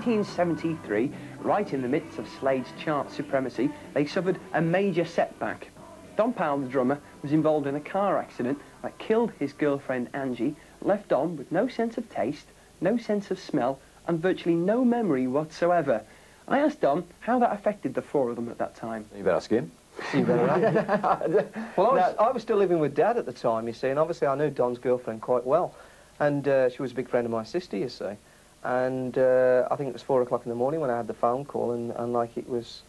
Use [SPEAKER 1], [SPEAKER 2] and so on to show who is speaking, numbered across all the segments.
[SPEAKER 1] 1973, right in the midst of Slade's chart supremacy, they suffered a major setback. Don Powell, the drummer, was involved in a car accident that killed his girlfriend Angie, left Don with no sense of taste, no sense of smell, and virtually no memory whatsoever. I asked Don how that affected the four of them at that time.
[SPEAKER 2] You better ask him.
[SPEAKER 3] You better ask. Well, I was still living with Dad at the time, you see, and obviously I knew Don's girlfriend quite well. And she was a big friend of my sister, you see. And I think it was 4 o'clock in the morning when I had the phone call, and like it was,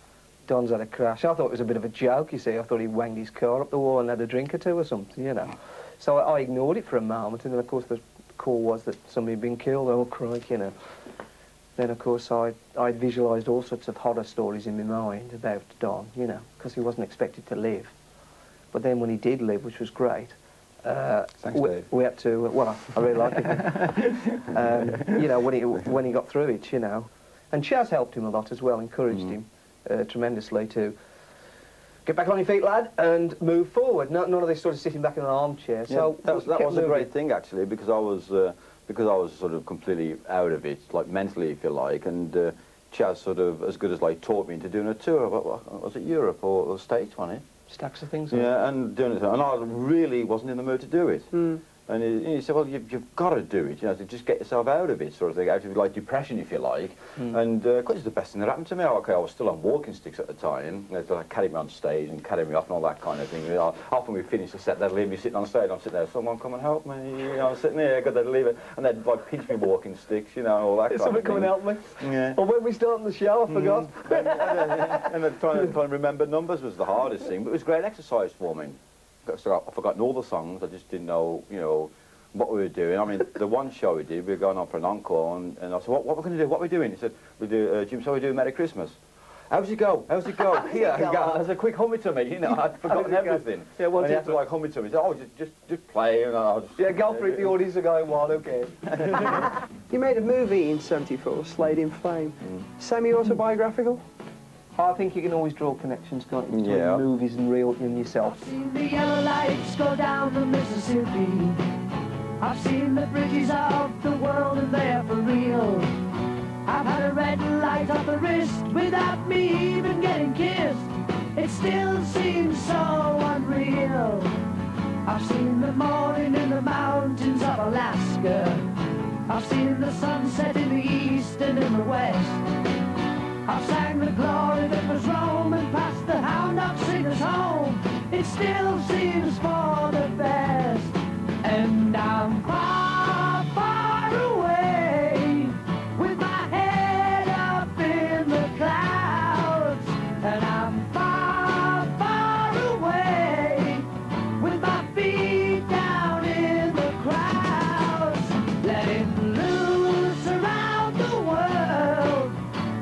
[SPEAKER 3] Don's had a crash. I thought it was a bit of a joke, you see. I thought he wanged his car up the wall and had a drink or two or something, you know. So I ignored it for a moment, and then of course the call was that somebody had been killed. Oh, crikey, you know. Then, of course, I visualised all sorts of horror stories in my mind about Don, you know, because he wasn't expected to live. But then when he did live, which was great, we had to, well, I really liked it. You know, when he got through it, you know. And Chaz helped him a lot as well, encouraged him tremendously to get back on your feet, lad, and move forward. None of this sort of sitting back in an armchair.
[SPEAKER 2] Yeah,
[SPEAKER 3] so
[SPEAKER 2] that was a great thing, actually, because I was sort of completely out of it, like mentally, if you like, and Chaz sort of as good as like taught me into doing a tour. Was it Europe or the States, wasn't it?
[SPEAKER 3] Stacks of things.
[SPEAKER 2] Yeah, and doing it, and I really wasn't in the mood to do it. And he said, well, you've got to do it, you know, to just get yourself out of it, sort of thing, out of like depression, if you like. And quite it's the best thing that happened to me. Okay, I was still on walking sticks at the time. They like, carried me on stage and carried me off and all that kind of thing. You know, often we finished the set, they'd leave me sitting on stage. I'm sitting there, someone come and help me. You know, I'm sitting there, good, they'd leave it, and they'd like pinch me walking sticks, you know, all that kind of thing.
[SPEAKER 3] Someone come and help me. Yeah. Well, when we started the show, I forgot.
[SPEAKER 2] And then trying to remember numbers was the hardest thing, but it was great exercise for me. So I've forgotten all the songs. I just didn't know, you know, what we were doing. I mean, the one show we did, we were going on for an encore, and I said, what we're going to do? What are we doing? He said, we do, Jim, so we do Merry Christmas. How's it go? How's it go? Here, there's a quick hum it to me, you know, I'd forgotten everything. Yeah, well, he had to like hum it to me. He said, oh, just play, and I'll just...
[SPEAKER 3] Yeah, go for it, the audience are going wild, okay.
[SPEAKER 1] You made a movie in '74, Slade in Flame. Semi-autobiographical?
[SPEAKER 3] I think you can always draw connections, can't you, between movies and real and yourself.
[SPEAKER 4] I've seen the yellow lights go down the Mississippi. I've seen the bridges of the world and they're for real. I've had a red light up the wrist without me even getting kissed. It still seems so unreal. I've seen the morning in the mountains of Alaska. I've seen the sunset in the east and in the west. I've sang the glory that was Rome and passed the hound dog singers home. It still seems for the best. And I'm far, far away, with my head up in the clouds. And I'm far, far away, with my feet down in the crowds. Letting loose around the world,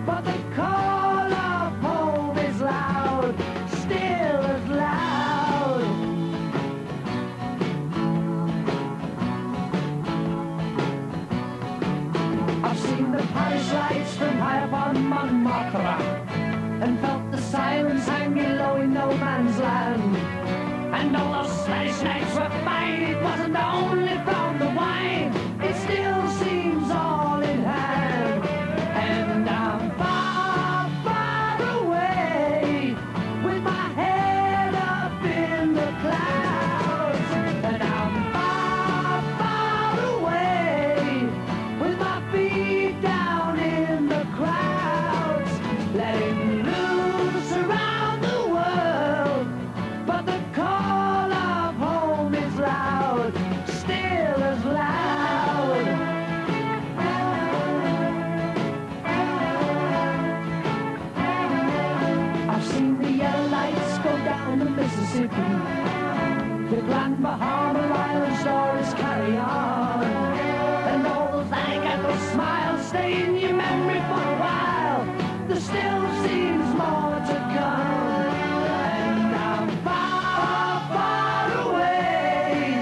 [SPEAKER 4] but the call of home is loud, still as loud. I've seen the Paris lights from high upon Montmartre, and felt the silence hanging low in no man's land. And all those Spanish nights were fine, it wasn't only from the wine, it still seems all in hand. And I'm far, far away, with my head up in the clouds. And I'm far, far away, with my feet down in the crowds. Letting loose around the world, but the call of home is loud, still as loud. I've seen the yellow lights go down the Mississippi. The Grand Bahama Island stories carry on. And all those those smiles stay in your memory for a while. There still seems more to come. And I'm far, far away,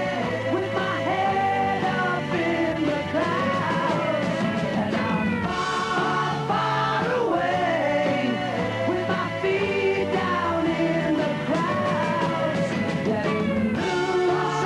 [SPEAKER 4] with my head up in the clouds. And I'm far, far away, with my feet down in the crowds. Letting loose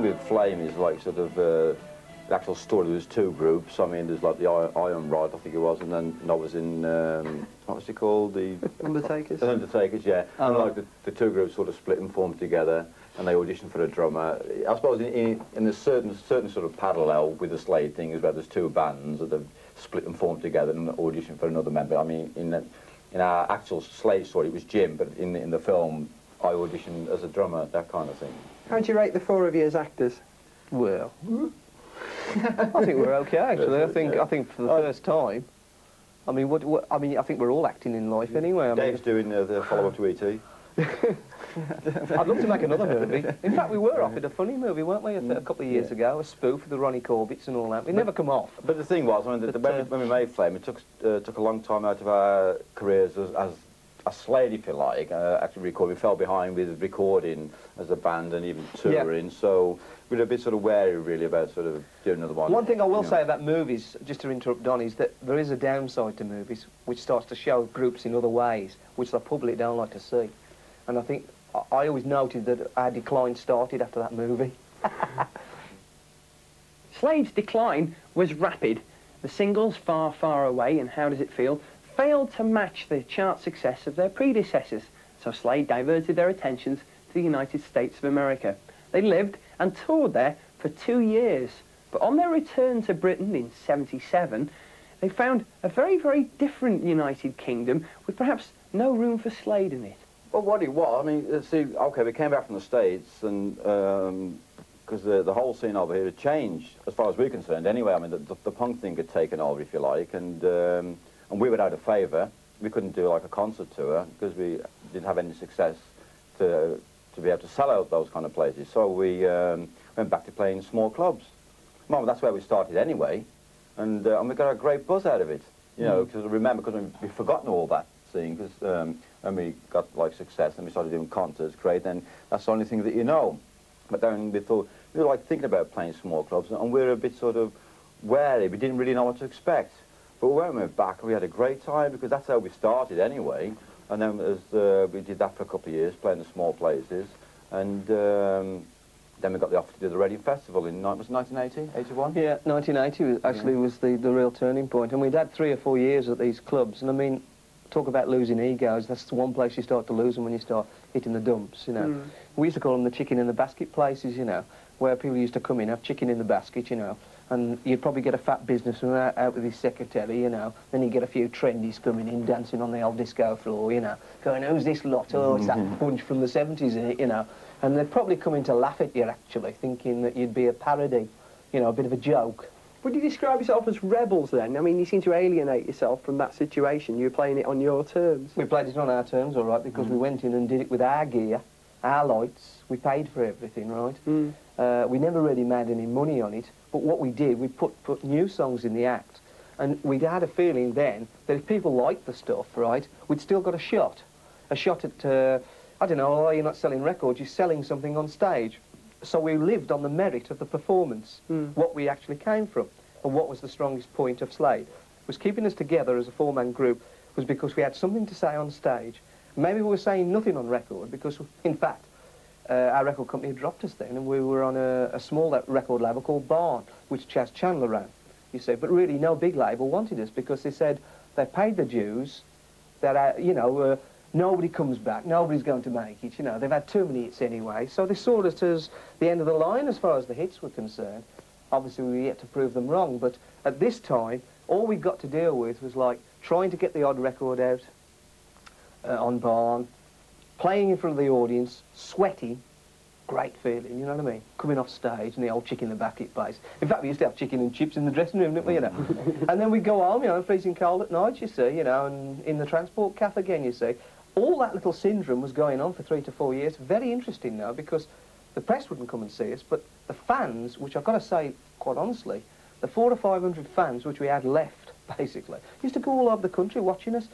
[SPEAKER 2] with Flame is like sort of the actual story. There was two groups. I mean, there's like the Iron Rod, I think it was, and then I was in what was it called? The
[SPEAKER 1] Undertakers.
[SPEAKER 2] The Undertakers, yeah.
[SPEAKER 1] Oh,
[SPEAKER 2] and
[SPEAKER 1] right.
[SPEAKER 2] like the two groups sort of split and formed together, and they auditioned for a drummer. I suppose in a certain sort of parallel with the Slade thing is where there's two bands that have split and formed together and auditioned for another member. I mean, in our actual Slade story, it was Jim, but in the film, I auditioned as a drummer, that kind of thing.
[SPEAKER 1] How do you rate the four of you as actors?
[SPEAKER 3] Well, I think we're okay actually. I think for the first time. I mean, I think we're all acting in life anyway. I
[SPEAKER 2] Dave's doing the follow-up to E.T.
[SPEAKER 3] I'd love to make another movie. In fact, we were offered a funny movie, weren't we, a couple of years ago, a spoof of the Ronnie Corbetts and all that. We never come off.
[SPEAKER 2] But the thing was, I mean, when we made Flame, it took a long time out of our careers as a Slade, if you like, actually record. We fell behind with recording as a band and even touring, so we were a bit sort of wary, really, about sort of doing another one.
[SPEAKER 3] One thing I will say about movies, just to interrupt Don, is that there is a downside to movies, which starts to show groups in other ways, which the public don't like to see. And I think, I always noted that our decline started after that movie.
[SPEAKER 1] Slade's decline was rapid. The singles Far, Far Away and How Does It Feel failed to match the chart success of their predecessors, so Slade diverted their attentions to the United States of America. They lived and toured there for 2 years, but on their return to Britain in '77, they found a very, very different United Kingdom with perhaps no room for Slade in it.
[SPEAKER 2] Well, what it was, I mean, see, okay, we came back from the States, and because the whole scene over here had changed, as far as we're concerned anyway. I mean, the punk thing had taken over, if you like, and we were out of favour. We couldn't do like a concert tour because we didn't have any success to be able to sell out those kind of places. So we went back to playing small clubs. Well, that's where we started anyway, and we got a great buzz out of it. You know, because remember, because we've forgotten all that scene, because when we got like success and we started doing concerts, great, then that's the only thing that you know. But then we thought, we were like thinking about playing small clubs, and we were a bit sort of wary. We didn't really know what to expect. But when we went back, we had a great time, because that's how we started anyway. And then as we did that for a couple of years, playing the small places, and then we got the offer to do the Reading Festival in, was it 1980, 81?
[SPEAKER 3] Yeah, 1980 actually was the real turning point, and we'd had 3 or 4 years at these clubs, and I mean, talk about losing egos, that's the one place you start to lose them, when you start hitting the dumps, you know. We used to call them the chicken in the basket places, you know, where people used to come in, have chicken in the basket, you know, and you'd probably get a fat businessman out with his secretary, you know, then you'd get a few trendies coming in, dancing on the old disco floor, you know, going, who's this lot? Oh, it's that bunch from the 70s, you know, and they'd probably come in to laugh at you, actually, thinking that you'd be a parody, you know, a bit of a joke.
[SPEAKER 1] Would you describe yourself as rebels then? I mean, you seem to alienate yourself from that situation. You were playing it on your terms.
[SPEAKER 3] We played it on our terms, all right, because we went in and did it with our gear, our lights. We paid for everything, right? We never really made any money on it, but what we did, we put new songs in the act, and we'd had a feeling then that if people liked the stuff, right, we'd still got a shot at, I don't know, you're not selling records, you're selling something on stage. So we lived on the merit of the performance, what we actually came from, and what was the strongest point of Slade. Was keeping us together as a four-man group was because we had something to say on stage. Maybe we were saying nothing on record, because, in fact, our record company had dropped us then, and we were on a small record label called Barn, which Chas Chandler ran, you see. But really, no big label wanted us, because they said they paid the dues, that, you know, nobody comes back, nobody's going to make it, you know, they've had too many hits anyway, so they saw us as the end of the line as far as the hits were concerned. Obviously, we were yet to prove them wrong, but at this time, all we got to deal with was, like, trying to get the odd record out on Barn, playing in front of the audience, sweating, great feeling, you know what I mean? Coming off stage and the old chicken in the basket place. In fact, we used to have chicken and chips in the dressing room, didn't we, you know? And then we'd go home, you know, freezing cold at night, you see, you know, and in the transport cafe again, you see. All that little syndrome was going on for 3 to 4 years. Very interesting now, because the press wouldn't come and see us, but the fans, which I've got to say, quite honestly, the 400 or 500 fans which we had left, basically, used to go all over the country watching us.